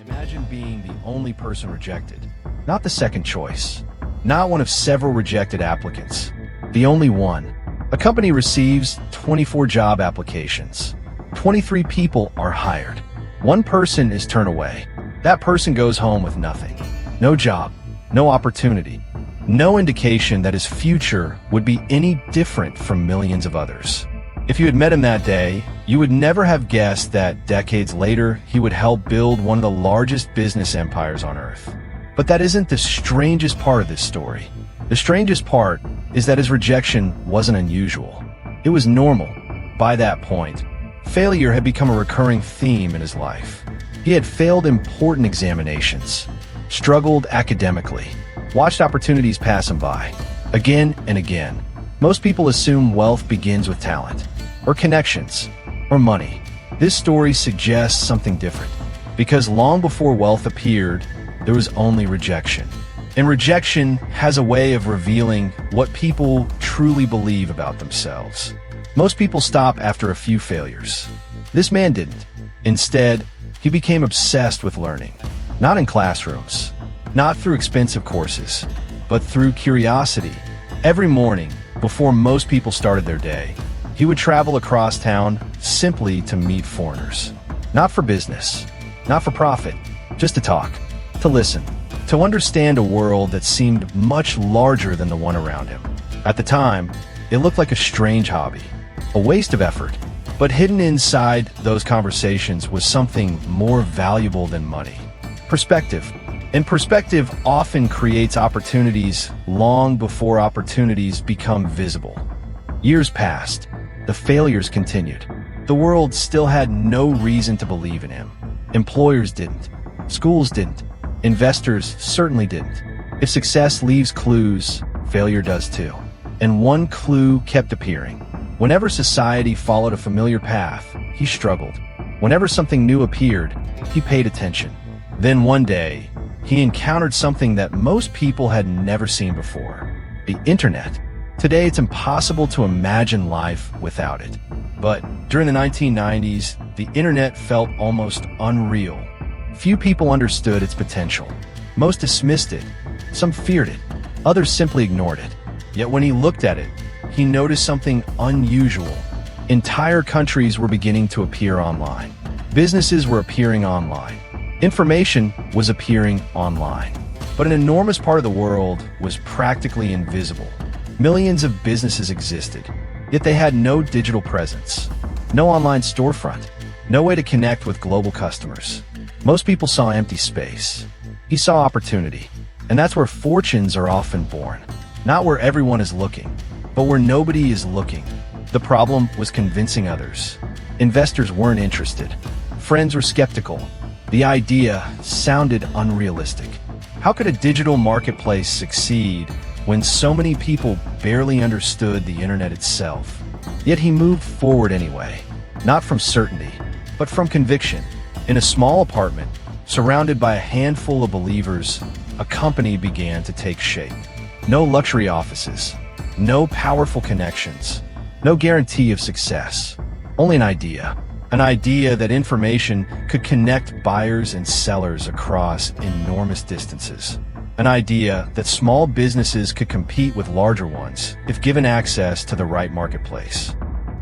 Imagine being the only person rejected. Not the second choice. Not one of several rejected applicants. The only one. A company receives 24 job applications. 23 people are hired. One person is turned away. That person goes home with nothing. No job, no opportunity, no indication that his future would be any different from millions of others. If you had met him that day, you would never have guessed that decades later he would help build one of the largest business empires on Earth. But that isn't the strangest part of this story. The strangest part is that his rejection wasn't unusual. It was normal. By that point, failure had become a recurring theme in his life. He had failed important examinations, struggled academically, watched opportunities pass him by, again and again. Most people assume wealth begins with talent, or connections, or money. This story suggests something different, because long before wealth appeared, there was only rejection. And rejection has a way of revealing what people truly believe about themselves. Most people stop after a few failures. This man didn't. Instead, he became obsessed with learning. Not in classrooms, not through expensive courses, but through curiosity. Every morning, before most people started their day, he would travel across town simply to meet foreigners. Not for business, not for profit, just to talk, to listen, to understand a world that seemed much larger than the one around him. At the time, it looked like a strange hobby, a waste of effort, but hidden inside those conversations was something more valuable than money. Perspective. And perspective often creates opportunities long before opportunities become visible. Years passed. The failures continued. The world still had no reason to believe in him. Employers didn't. Schools didn't. Investors certainly didn't. If success leaves clues, failure does too. And one clue kept appearing. Whenever society followed a familiar path, he struggled. Whenever something new appeared, he paid attention. Then one day, he encountered something that most people had never seen before: the internet. Today, it's impossible to imagine life without it. But during the 1990s, the internet felt almost unreal. Few people understood its potential. Most dismissed it. Some feared it. Others simply ignored it. Yet when he looked at it, he noticed something unusual. Entire countries were beginning to appear online. Businesses were appearing online. Information was appearing online. But an enormous part of the world was practically invisible. Millions of businesses existed, yet they had no digital presence, no online storefront, no way to connect with global customers. Most people saw empty space. He saw opportunity, and that's where fortunes are often born. Not where everyone is looking, but where nobody is looking. The problem was convincing others. Investors weren't interested. Friends were skeptical. The idea sounded unrealistic. How could a digital marketplace succeed when so many people barely understood the internet itself? Yet he moved forward anyway, not from certainty, but from conviction. In a small apartment, surrounded by a handful of believers, a company began to take shape. No luxury offices, no powerful connections, no guarantee of success, only an idea. An idea that information could connect buyers and sellers across enormous distances. An idea that small businesses could compete with larger ones if given access to the right marketplace.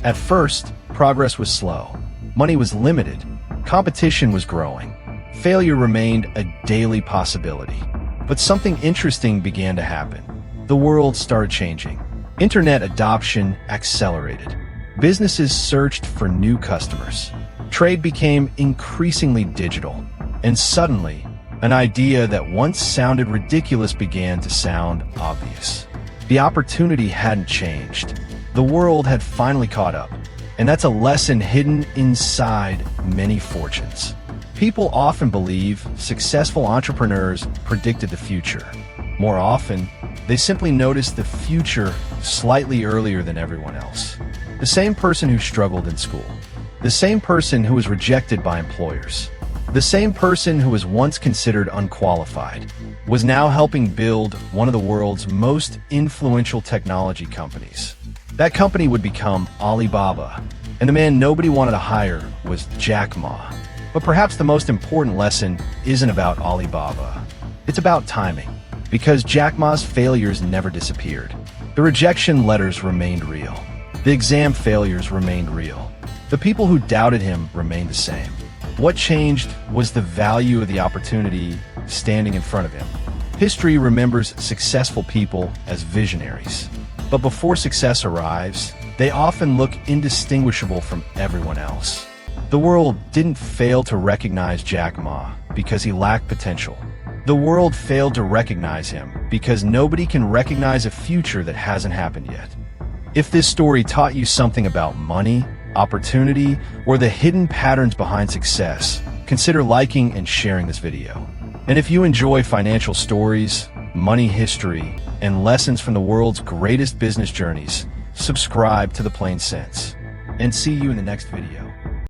At first, progress was slow. Money was limited. Competition was growing. Failure remained a daily possibility. But something interesting began to happen. The world started changing. Internet adoption accelerated. Businesses searched for new customers. Trade became increasingly digital. And suddenly, an idea that once sounded ridiculous began to sound obvious. The opportunity hadn't changed. The world had finally caught up. And that's a lesson hidden inside many fortunes. People often believe successful entrepreneurs predicted the future. More often, they simply noticed the future slightly earlier than everyone else. The same person who struggled in school. The same person who was rejected by employers. The same person who was once considered unqualified was now helping build one of the world's most influential technology companies. That company would become Alibaba, and the man nobody wanted to hire was Jack Ma. But perhaps the most important lesson isn't about Alibaba. It's about timing. Because Jack Ma's failures never disappeared. The rejection letters remained real. The exam failures remained real. The people who doubted him remained the same. What changed was the value of the opportunity standing in front of him. History remembers successful people as visionaries. But before success arrives, they often look indistinguishable from everyone else. The world didn't fail to recognize Jack Ma because he lacked potential. The world failed to recognize him because nobody can recognize a future that hasn't happened yet. If this story taught you something about money, opportunity, or the hidden patterns behind success, consider liking and sharing this video. And if you enjoy financial stories, money history, and lessons from the world's greatest business journeys, subscribe to The Plain Sense. And see you in the next video.